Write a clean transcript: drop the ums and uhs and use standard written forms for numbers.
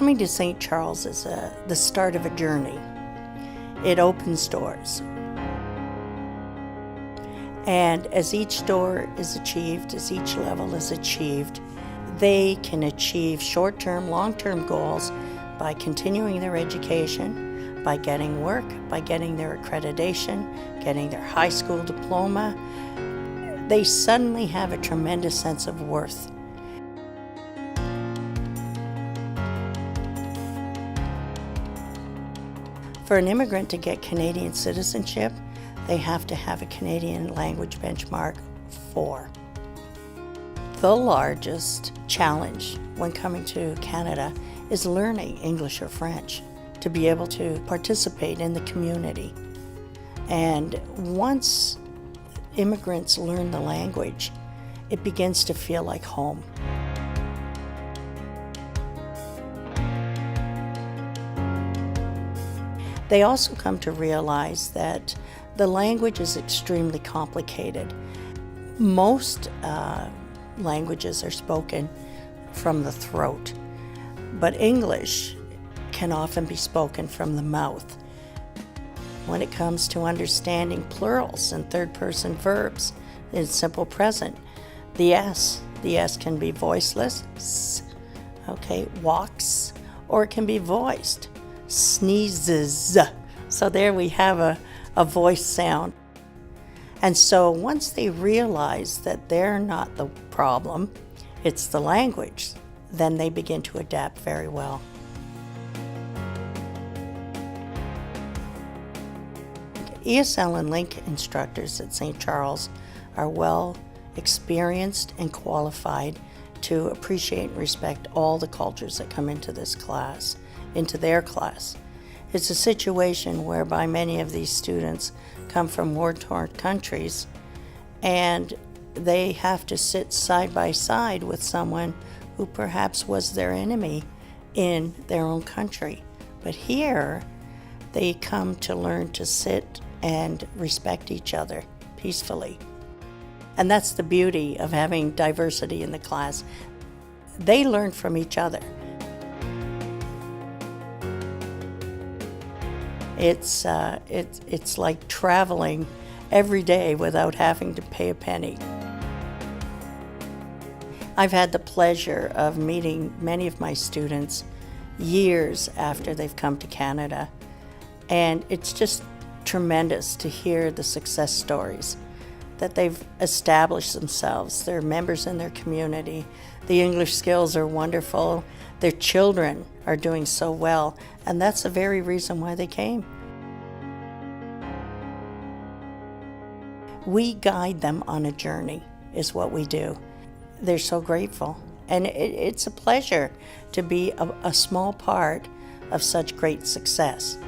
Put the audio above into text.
Coming to St. Charles is the start of a journey. It opens doors. And as each door is achieved, as each level is achieved, they can achieve short-term, long-term goals by continuing their education, by getting work, by getting their accreditation, getting their high school diploma. They suddenly have a tremendous sense of worth. For an immigrant to get Canadian citizenship, they have to have a Canadian language benchmark 4. The largest challenge when coming to Canada is learning English or French to be able to participate in the community. And once immigrants learn the language, it begins to feel like home. They also come to realize that the language is extremely complicated. Most languages are spoken from the throat, but English can often be spoken from the mouth. When it comes to understanding plurals and third-person verbs in simple present, the S can be voiceless, s, okay, walks, or it can be voiced, sneezes. So there we have a voice sound. And so once they realize that they're not the problem, it's the language, then they begin to adapt very well. ESL and LINC instructors at St. Charles are well experienced and qualified to appreciate and respect all the cultures that come into this class, into their class. It's a situation whereby many of these students come from war-torn countries and they have to sit side by side with someone who perhaps was their enemy in their own country. But here, they come to learn to sit and respect each other peacefully. And that's the beauty of having diversity in the class. They learn from each other. It's like traveling every day without having to pay a penny. I've had the pleasure of meeting many of my students years after they've come to Canada, and it's just tremendous to hear the success stories that they've established themselves. They're members in their community. The English skills are wonderful. Their children are doing so well, and that's the very reason why they came. We guide them on a journey, is what we do. They're so grateful, and it's a pleasure to be a small part of such great success.